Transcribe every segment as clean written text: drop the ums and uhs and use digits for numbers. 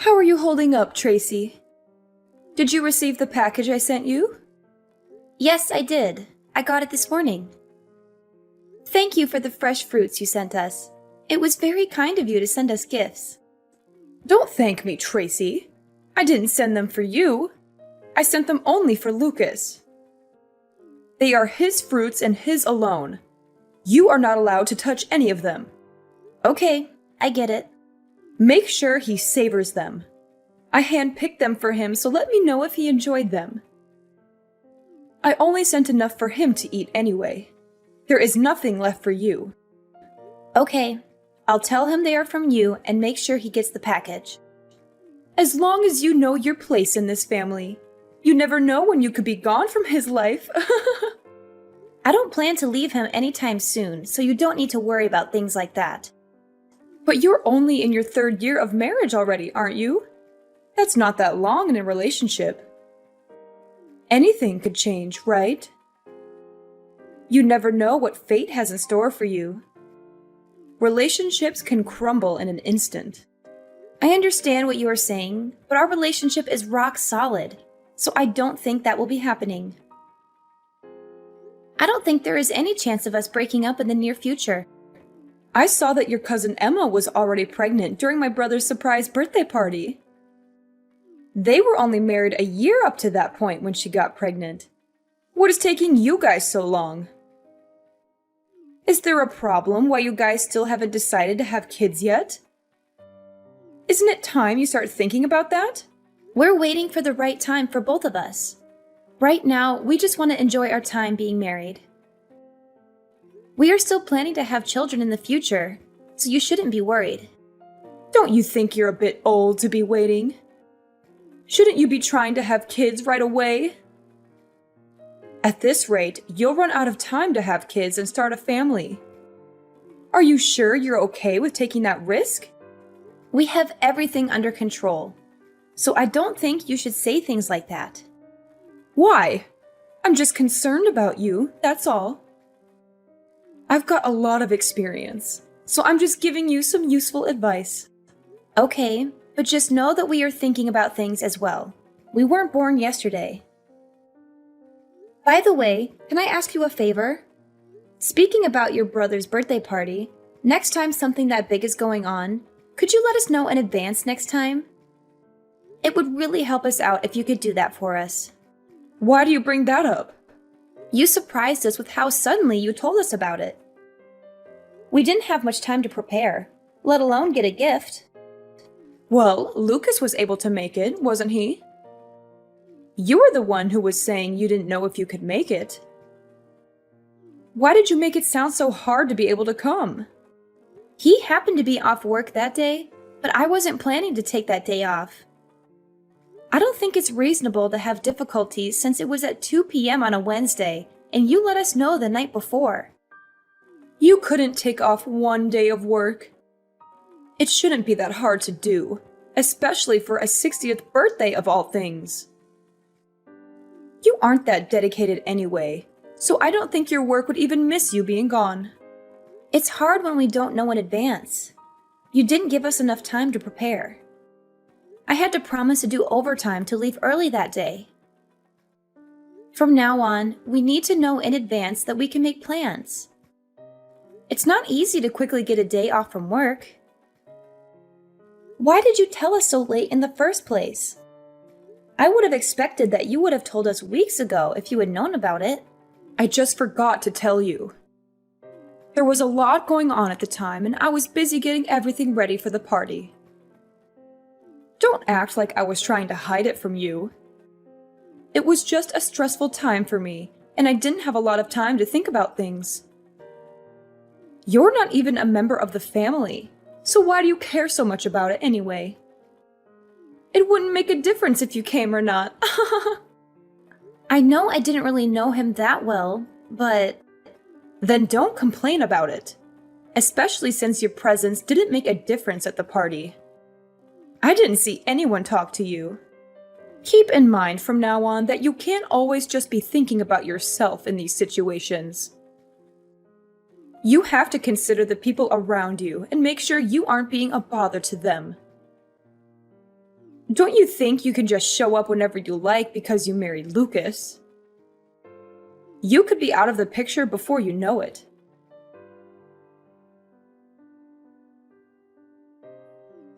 How are you holding up, Tracy? Did you receive the package I sent you? Yes, I did. I got it this morning. Thank you for the fresh fruits you sent us. It was very kind of you to send us gifts. Don't thank me, Tracy. I didn't send them for you. I sent them only for Lucas. They are his fruits and his alone. You are not allowed to touch any of them. Okay, I get it. Make sure he savors them. I handpicked them for him, so let me know if he enjoyed them. I only sent enough for him to eat anyway. There is nothing left for you. Okay, I'll tell him they are from you and make sure he gets the package. As long as you know your place in this family. You never know when you could be gone from his life. I don't plan to leave him anytime soon, so you don't need to worry about things like that. But you're only in your 3rd year of marriage already, aren't you? That's not that long in a relationship. Anything could change, right? You never know what fate has in store for you. Relationships can crumble in an instant. I understand what you are saying, but our relationship is rock solid, so I don't think that will be happening. I don't think there is any chance of us breaking up in the near future. I saw that your cousin Emma was already pregnant during my brother's surprise birthday party. They were only married a year up to that point when she got pregnant. What is taking you guys so long? Is there a problem why you guys still haven't decided to have kids yet? Isn't it time you start thinking about that? We're waiting for the right time for both of us. Right now, we just want to enjoy our time being married. We are still planning to have children in the future, so you shouldn't be worried. Don't you think you're a bit old to be waiting? Shouldn't you be trying to have kids right away? At this rate, you'll run out of time to have kids and start a family. Are you sure you're okay with taking that risk? We have everything under control, so I don't think you should say things like that. Why? I'm just concerned about you, that's all. I've got a lot of experience, so I'm just giving you some useful advice. Okay, but just know that we are thinking about things as well. We weren't born yesterday. By the way, can I ask you a favor? Speaking about your brother's birthday party, next time something that big is going on, could you let us know in advance next time? It would really help us out if you could do that for us. Why do you bring that up? You surprised us with how suddenly you told us about it. We didn't have much time to prepare, let alone get a gift. Well, Lucas was able to make it, wasn't he? You were the one who was saying you didn't know if you could make it. Why did you make it sound so hard to be able to come? He happened to be off work that day, but I wasn't planning to take that day off. I don't think it's reasonable to have difficulties since it was at 2 p.m. on a Wednesday, and you let us know the night before. You couldn't take off one day of work. It shouldn't be that hard to do, especially for a 60th birthday of all things. You aren't that dedicated anyway, so I don't think your work would even miss you being gone. It's hard when we don't know in advance. You didn't give us enough time to prepare. I had to promise to do overtime to leave early that day. From now on, we need to know in advance that we can make plans. It's not easy to quickly get a day off from work. Why did you tell us so late in the first place? I would have expected that you would have told us weeks ago if you had known about it. I just forgot to tell you. There was a lot going on at the time, and I was busy getting everything ready for the party. Don't act like I was trying to hide it from you. It was just a stressful time for me, and I didn't have a lot of time to think about things. You're not even a member of the family, so why do you care so much about it anyway? It wouldn't make a difference if you came or not. I know I didn't really know him that well, but... Then don't complain about it, especially since your presence didn't make a difference at the party. I didn't see anyone talk to you. Keep in mind from now on that you can't always just be thinking about yourself in these situations. You have to consider the people around you and make sure you aren't being a bother to them. Don't you think you can just show up whenever you like because you married Lucas? You could be out of the picture before you know it.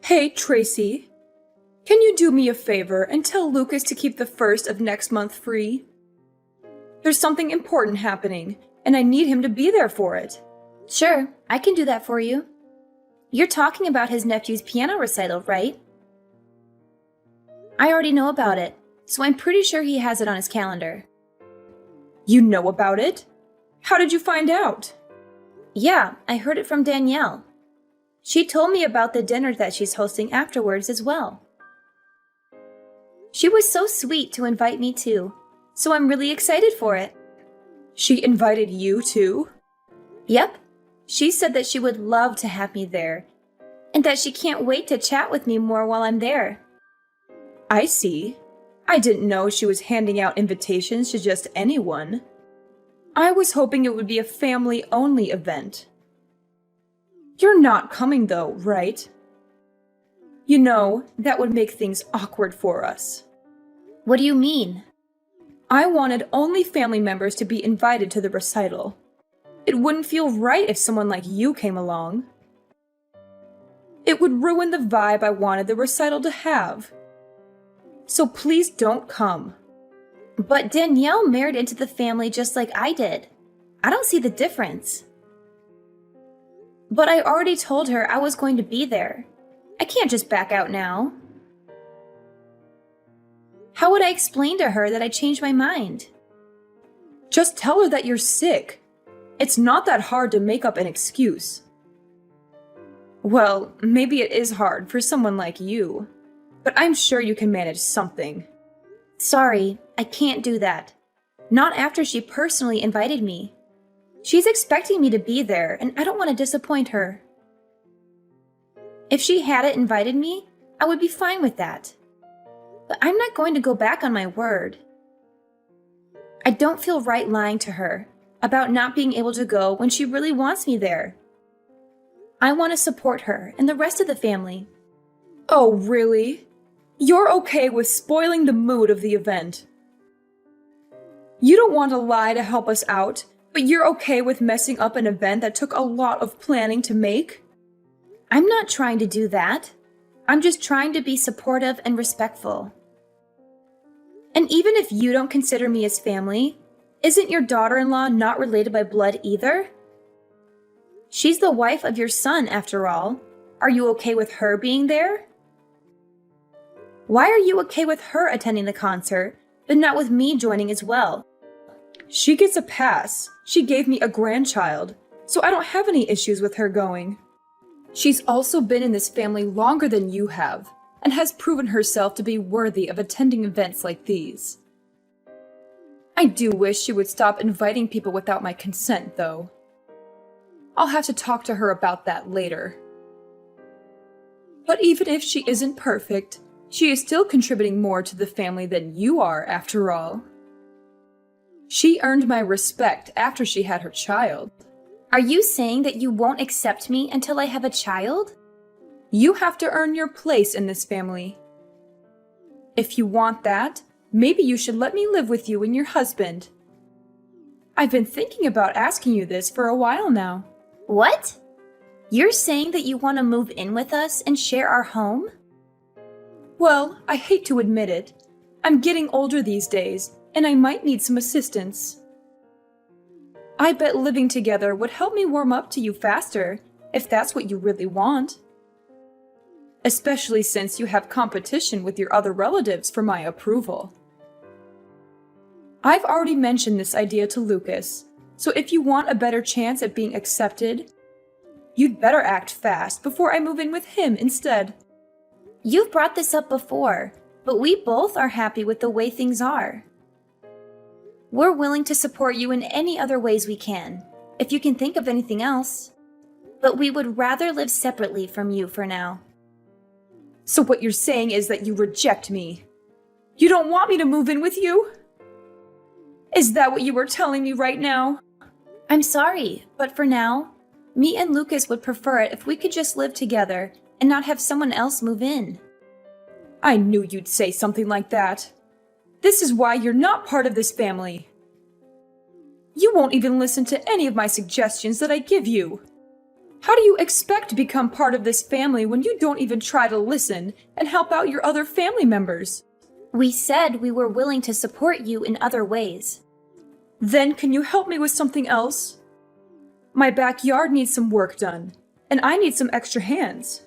Hey, Tracy. Can you do me a favor and tell Lucas to keep the 1st of next month free? There's something important happening, and I need him to be there for it. Sure, I can do that for you. You're talking about his nephew's piano recital, right? I already know about it, so I'm pretty sure he has it on his calendar. You know about it? How did you find out? Yeah, I heard it from Danielle. She told me about the dinner that she's hosting afterwards as well. She was so sweet to invite me too, so I'm really excited for it. She invited you too? Yep. She said that she would love to have me there, and that she can't wait to chat with me more while I'm there. I see. I didn't know she was handing out invitations to just anyone. I was hoping it would be a family-only event. You're not coming though, right? You know, that would make things awkward for us. What do you mean? I wanted only family members to be invited to the recital. It wouldn't feel right if someone like you came along. It would ruin the vibe I wanted the recital to have. So please don't come. But Danielle married into the family just like I did. I don't see the difference. But I already told her I was going to be there. I can't just back out now. How would I explain to her that I changed my mind? Just tell her that you're sick. It's not that hard to make up an excuse. Well, maybe it is hard for someone like you, but I'm sure you can manage something. Sorry, I can't do that. Not after she personally invited me. She's expecting me to be there, and I don't want to disappoint her. If she hadn't invited me, I would be fine with that. But I'm not going to go back on my word. I don't feel right lying to her about not being able to go when she really wants me there. I want to support her and the rest of the family. Oh, really? You're okay with spoiling the mood of the event? You don't want to lie to help us out, but you're okay with messing up an event that took a lot of planning to make? I'm not trying to do that. I'm just trying to be supportive and respectful. And even if you don't consider me as family, isn't your daughter-in-law not related by blood either? She's the wife of your son, after all. Are you okay with her being there? Why are you okay with her attending the concert, but not with me joining as well? She gets a pass. She gave me a grandchild, so I don't have any issues with her going. She's also been in this family longer than you have, and has proven herself to be worthy of attending events like these. I do wish she would stop inviting people without my consent, though. I'll have to talk to her about that later. But even if she isn't perfect, she is still contributing more to the family than you are, after all. She earned my respect after she had her child. Are you saying that you won't accept me until I have a child? You have to earn your place in this family. If you want that, maybe you should let me live with you and your husband. I've been thinking about asking you this for a while now. What? You're saying that you want to move in with us and share our home? Well, I hate to admit it. I'm getting older these days, and I might need some assistance. I bet living together would help me warm up to you faster, if that's what you really want. Especially since you have competition with your other relatives for my approval. I've already mentioned this idea to Lucas, so if you want a better chance at being accepted, you'd better act fast before I move in with him instead. You've brought this up before, but we both are happy with the way things are. We're willing to support you in any other ways we can, if you can think of anything else. But we would rather live separately from you for now. So what you're saying is that you reject me. You don't want me to move in with you? Is that what you were telling me right now? I'm sorry, but for now, me and Lucas would prefer it if we could just live together and not have someone else move in. I knew you'd say something like that. This is why you're not part of this family. You won't even listen to any of my suggestions that I give you. How do you expect to become part of this family when you don't even try to listen and help out your other family members? We said we were willing to support you in other ways. Then can you help me with something else? My backyard needs some work done, and I need some extra hands.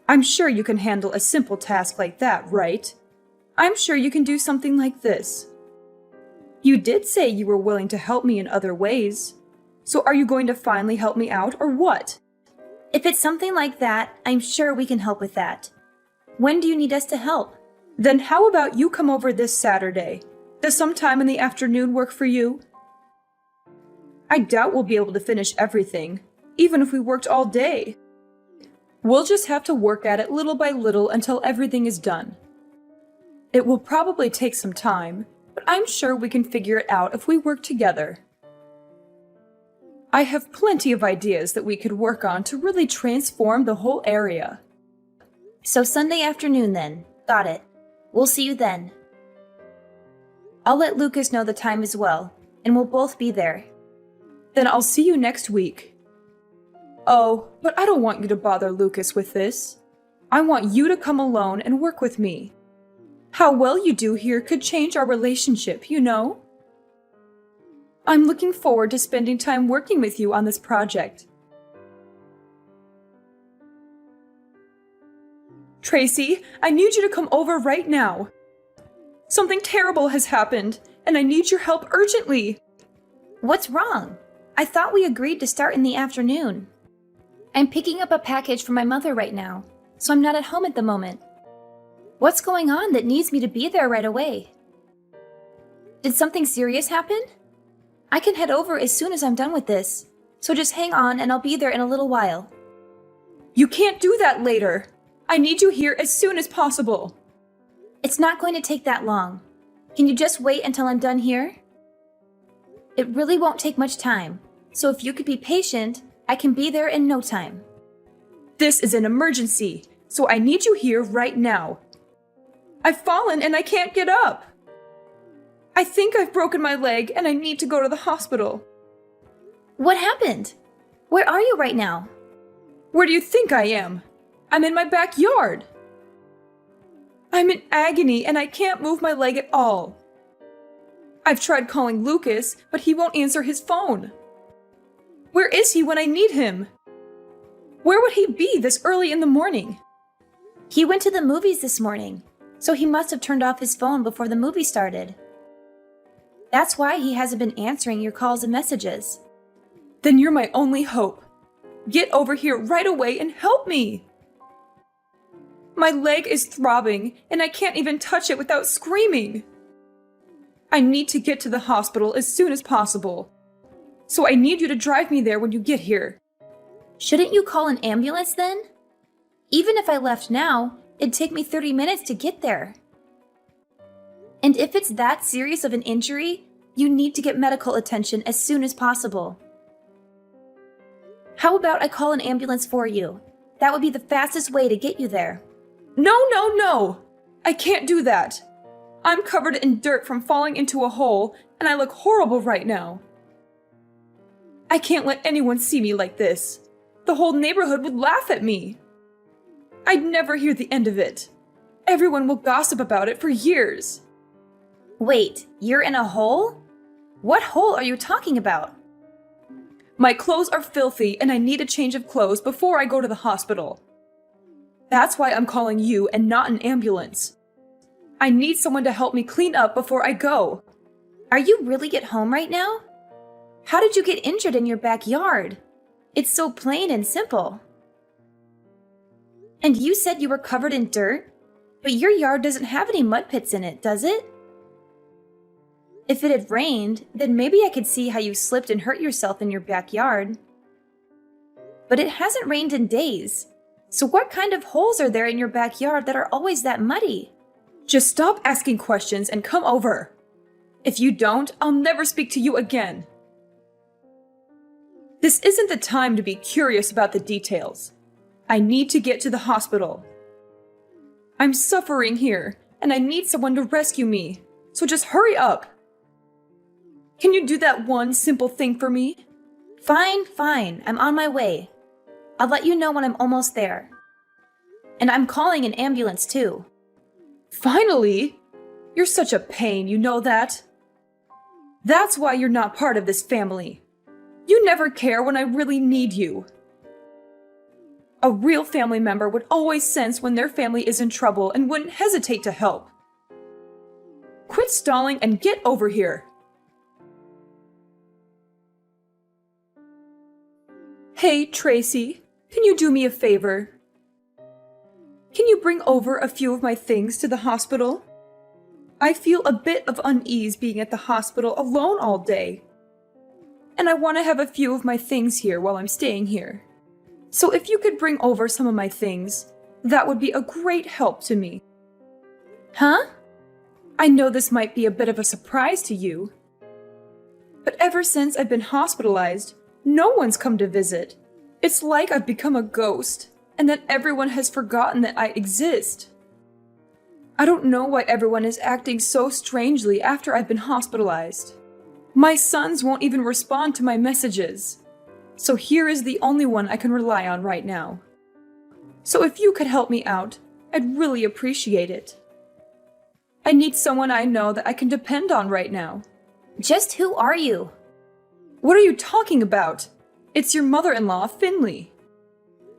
I'm sure you can handle a simple task like that, right? I'm sure you can do something like this. You did say you were willing to help me in other ways. So are you going to finally help me out, or what? If it's something like that, I'm sure we can help with that. When do you need us to help? Then how about you come over this Saturday? Does some time in the afternoon work for you? I doubt we'll be able to finish everything, even if we worked all day. We'll just have to work at it little by little until everything is done. It will probably take some time, but I'm sure we can figure it out if we work together. I have plenty of ideas that we could work on to really transform the whole area. So Sunday afternoon then. Got it. We'll see you then. I'll let Lucas know the time as well, and we'll both be there. Then I'll see you next week. Oh, but I don't want you to bother Lucas with this. I want you to come alone and work with me. How well you do here could change our relationship, you know? I'm looking forward to spending time working with you on this project. Tracy, I need you to come over right now. Something terrible has happened, and I need your help urgently. What's wrong? I thought we agreed to start in the afternoon. I'm picking up a package from my mother right now, so I'm not at home at the moment. What's going on that needs me to be there right away? Did something serious happen? I can head over as soon as I'm done with this, so just hang on and I'll be there in a little while. You can't do that later. I need you here as soon as possible. It's not going to take that long. Can you just wait until I'm done here? It really won't take much time, so if you could be patient, I can be there in no time. This is an emergency, so I need you here right now. I've fallen and I can't get up. I think I've broken my leg and I need to go to the hospital. What happened? Where are you right now? Where do you think I am? I'm in my backyard. I'm in agony and I can't move my leg at all. I've tried calling Lucas, but he won't answer his phone. Where is he when I need him? Where would he be this early in the morning? He went to the movies this morning, so he must have turned off his phone before the movie started. That's why he hasn't been answering your calls and messages. Then you're my only hope. Get over here right away and help me. My leg is throbbing, and I can't even touch it without screaming. I need to get to the hospital as soon as possible. So I need you to drive me there when you get here. Shouldn't you call an ambulance then? Even if I left now, it'd take me 30 minutes to get there. And if it's that serious of an injury, you need to get medical attention as soon as possible. How about I call an ambulance for you? That would be the fastest way to get you there. No! I can't do that. I'm covered in dirt from falling into a hole, and I look horrible right now. I can't let anyone see me like this. The whole neighborhood would laugh at me. I'd never hear the end of it. Everyone will gossip about it for years. Wait, you're in a hole? What hole are you talking about? My clothes are filthy and I need a change of clothes before I go to the hospital. That's why I'm calling you and not an ambulance. I need someone to help me clean up before I go. Are you really at home right now? How did you get injured in your backyard? It's so plain and simple. And you said you were covered in dirt, but your yard doesn't have any mud pits in it, does it? If it had rained, then maybe I could see how you slipped and hurt yourself in your backyard. But it hasn't rained in days, so what kind of holes are there in your backyard that are always that muddy? Just stop asking questions and come over. If you don't, I'll never speak to you again. This isn't the time to be curious about the details. I need to get to the hospital. I'm suffering here, and I need someone to rescue me, so just hurry up. Can you do that one simple thing for me? Fine, I'm on my way. I'll let you know when I'm almost there. And I'm calling an ambulance too. Finally? You're such a pain, you know that? That's why you're not part of this family. You never care when I really need you. A real family member would always sense when their family is in trouble and wouldn't hesitate to help. Quit stalling and get over here. Hey, Tracy, can you do me a favor? Can you bring over a few of my things to the hospital? I feel a bit of unease being at the hospital alone all day. And I want to have a few of my things here while I'm staying here. So if you could bring over some of my things, that would be a great help to me. Huh? I know this might be a bit of a surprise to you, but ever since I've been hospitalized, no one's come to visit. It's like I've become a ghost, and that everyone has forgotten that I exist. I don't know why everyone is acting so strangely after I've been hospitalized. My sons won't even respond to my messages. So here is the only one I can rely on right now. So if you could help me out, I'd really appreciate it. I need someone I know that I can depend on right now. Just who are you? What are you talking about? It's your mother-in-law, Finley.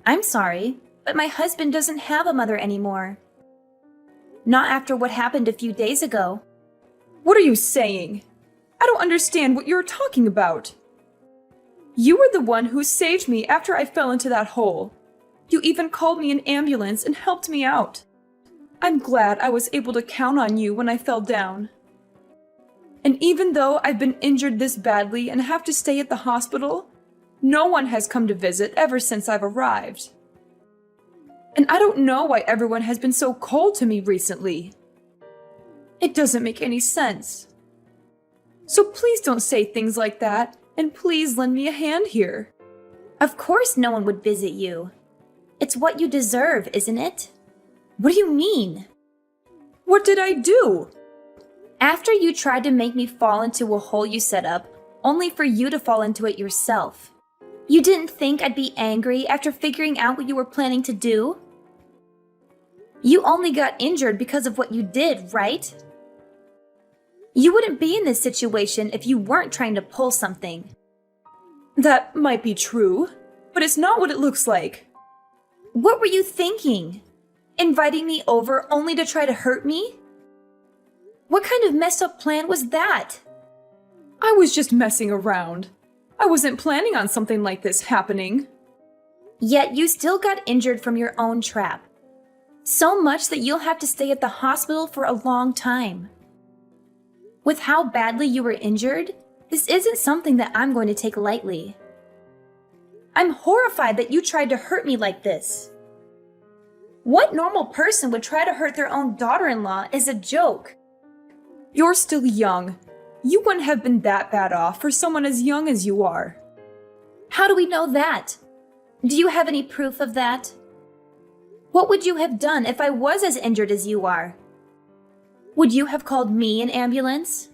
I'm sorry, but my husband doesn't have a mother anymore. Not after what happened a few days ago. What are you saying? I don't understand what you're talking about. You were the one who saved me after I fell into that hole. You even called me an ambulance and helped me out. I'm glad I was able to count on you when I fell down. And even though I've been injured this badly and have to stay at the hospital, no one has come to visit ever since I've arrived. And I don't know why everyone has been so cold to me recently. It doesn't make any sense. So please don't say things like that, and please lend me a hand here. Of course no one would visit you. It's what you deserve, isn't it? What do you mean? What did I do? After you tried to make me fall into a hole you set up, only for you to fall into it yourself. You didn't think I'd be angry after figuring out what you were planning to do? You only got injured because of what you did, right? You wouldn't be in this situation if you weren't trying to pull something. That might be true, but it's not what it looks like. What were you thinking? Inviting me over only to try to hurt me? What kind of messed up plan was that? I was just messing around. I wasn't planning on something like this happening. Yet you still got injured from your own trap. So much that you'll have to stay at the hospital for a long time. With how badly you were injured, this isn't something that I'm going to take lightly. I'm horrified that you tried to hurt me like this. What normal person would try to hurt their own daughter-in-law is a joke? You're still young. You wouldn't have been that bad off for someone as young as you are. How do we know that? Do you have any proof of that? What would you have done if I was as injured as you are? Would you have called me an ambulance?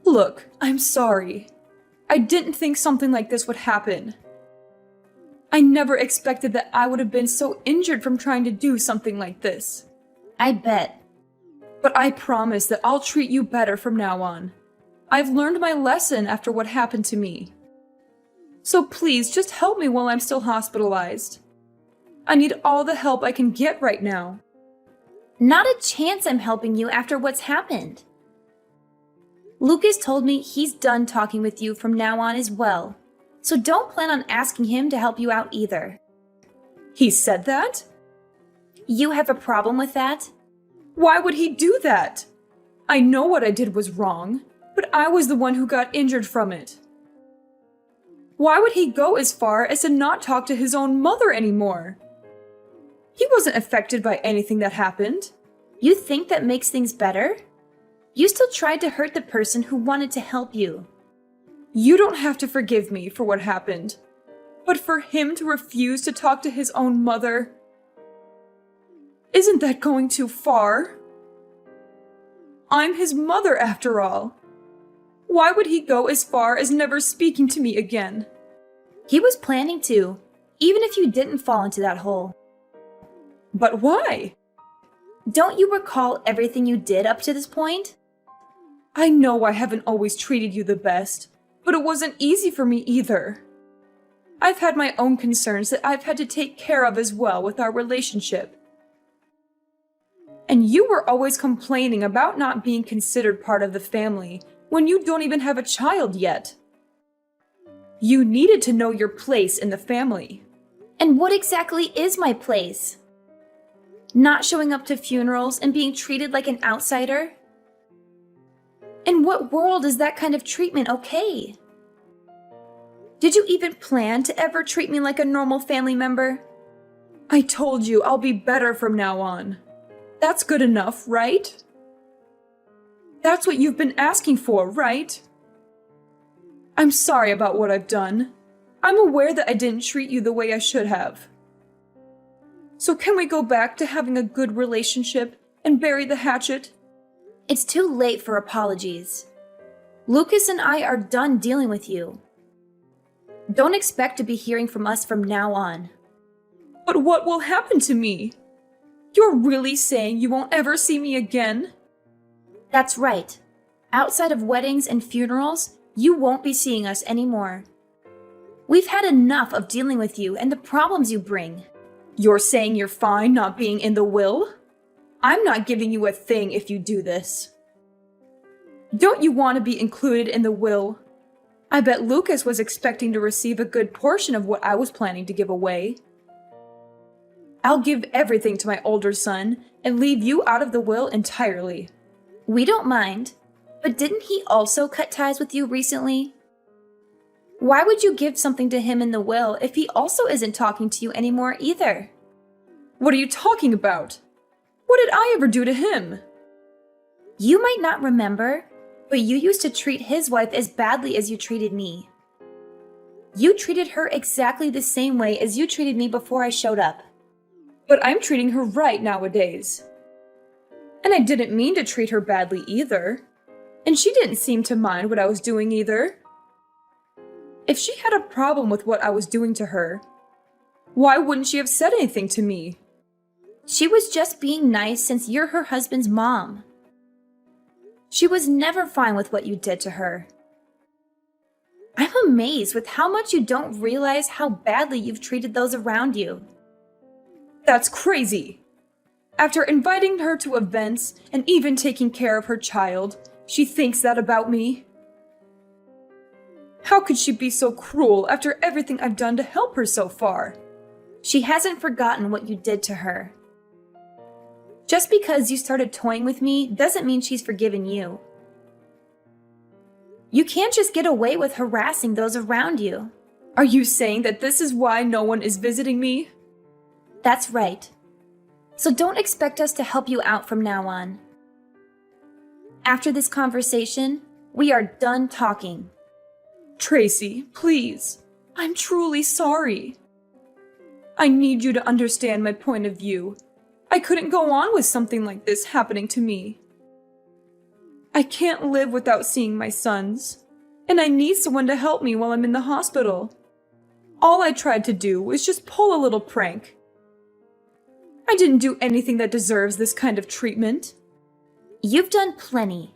Look, I'm sorry. I didn't think something like this would happen. I never expected that I would have been so injured from trying to do something like this. I bet. But I promise that I'll treat you better from now on. I've learned my lesson after what happened to me. So please, just help me while I'm still hospitalized. I need all the help I can get right now. Not a chance I'm helping you after what's happened. Lucas told me he's done talking with you from now on as well. So don't plan on asking him to help you out either. He said that? You have a problem with that? Why would he do that? I know what I did was wrong, but I was the one who got injured from it. Why would he go as far as to not talk to his own mother anymore? He wasn't affected by anything that happened. You think that makes things better? You still tried to hurt the person who wanted to help you. You don't have to forgive me for what happened. But for him to refuse to talk to his own mother... Isn't that going too far? I'm his mother after all. Why would he go as far as never speaking to me again? He was planning to, even if you didn't fall into that hole. But why? Don't you recall everything you did up to this point? I know I haven't always treated you the best, but it wasn't easy for me either. I've had my own concerns that I've had to take care of as well with our relationship. And you were always complaining about not being considered part of the family when you don't even have a child yet. You needed to know your place in the family. And what exactly is my place? Not showing up to funerals and being treated like an outsider? In what world is that kind of treatment okay? Did you even plan to ever treat me like a normal family member? I told you I'll be better from now on. That's good enough, right? That's what you've been asking for, right? I'm sorry about what I've done. I'm aware that I didn't treat you the way I should have. So can we go back to having a good relationship and bury the hatchet? It's too late for apologies. Lucas and I are done dealing with you. Don't expect to be hearing from us from now on. But what will happen to me? You're really saying you won't ever see me again? That's right. Outside of weddings and funerals, you won't be seeing us anymore. We've had enough of dealing with you and the problems you bring. You're saying you're fine not being in the will? I'm not giving you a thing if you do this. Don't you want to be included in the will? I bet Lucas was expecting to receive a good portion of what I was planning to give away. I'll give everything to my older son and leave you out of the will entirely. We don't mind, but didn't he also cut ties with you recently? Why would you give something to him in the will if he also isn't talking to you anymore either? What are you talking about? What did I ever do to him? You might not remember, but you used to treat his wife as badly as you treated me. You treated her exactly the same way as you treated me before I showed up. But I'm treating her right nowadays. And I didn't mean to treat her badly either. And she didn't seem to mind what I was doing either. If she had a problem with what I was doing to her, why wouldn't she have said anything to me? She was just being nice since you're her husband's mom. She was never fine with what you did to her. I'm amazed with how much you don't realize how badly you've treated those around you. That's crazy. After inviting her to events and even taking care of her child, she thinks that about me. How could she be so cruel after everything I've done to help her so far? She hasn't forgotten what you did to her. Just because you started toying with me doesn't mean she's forgiven you. You can't just get away with harassing those around you. Are you saying that this is why no one is visiting me? That's right. So don't expect us to help you out from now on. After this conversation, we are done talking. Tracy, please. I'm truly sorry. I need you to understand my point of view. I couldn't go on with something like this happening to me. I can't live without seeing my sons, and I need someone to help me while I'm in the hospital. All I tried to do was just pull a little prank. I didn't do anything that deserves this kind of treatment. You've done plenty.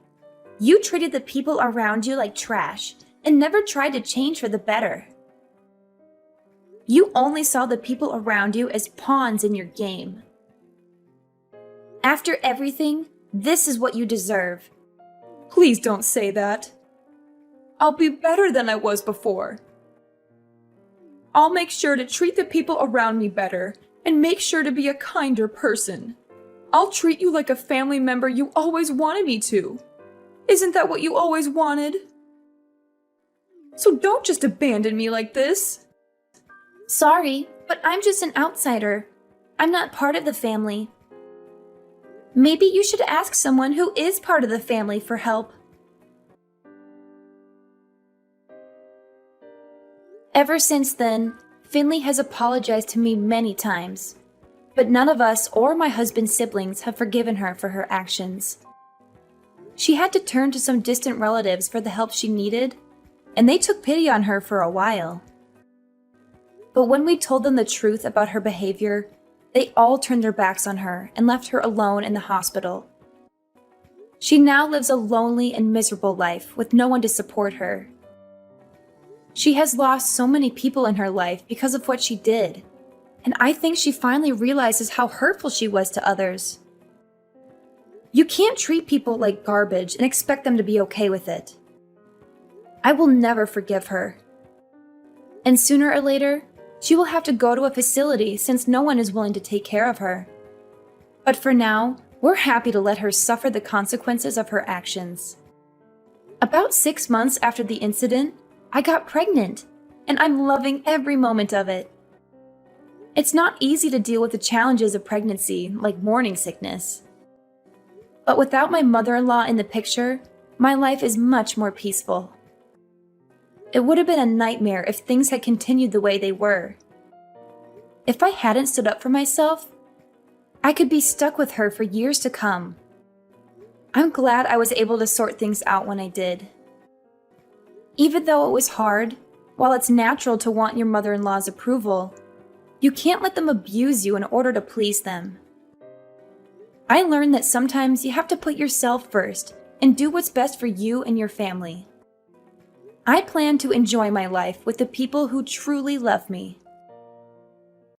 You treated the people around you like trash and never tried to change for the better. You only saw the people around you as pawns in your game. After everything, this is what you deserve. Please don't say that. I'll be better than I was before. I'll make sure to treat the people around me better and make sure to be a kinder person. I'll treat you like a family member you always wanted me to. Isn't that what you always wanted? So don't just abandon me like this. Sorry, but I'm just an outsider. I'm not part of the family. Maybe you should ask someone who is part of the family for help. Ever since then, Finley has apologized to me many times. But none of us or my husband's siblings have forgiven her for her actions. She had to turn to some distant relatives for the help she needed, and they took pity on her for a while. But when we told them the truth about her behavior, they all turned their backs on her and left her alone in the hospital. She now lives a lonely and miserable life with no one to support her. She has lost so many people in her life because of what she did, and I think she finally realizes how hurtful she was to others. You can't treat people like garbage and expect them to be okay with it. I will never forgive her. And sooner or later, she will have to go to a facility since no one is willing to take care of her. But for now, we're happy to let her suffer the consequences of her actions. About 6 months after the incident, I got pregnant, and I'm loving every moment of it. It's not easy to deal with the challenges of pregnancy, like morning sickness. But without my mother-in-law in the picture, my life is much more peaceful. It would have been a nightmare if things had continued the way they were. If I hadn't stood up for myself, I could be stuck with her for years to come. I'm glad I was able to sort things out when I did. Even though it was hard, while it's natural to want your mother-in-law's approval, you can't let them abuse you in order to please them. I learned that sometimes you have to put yourself first and do what's best for you and your family. I plan to enjoy my life with the people who truly love me.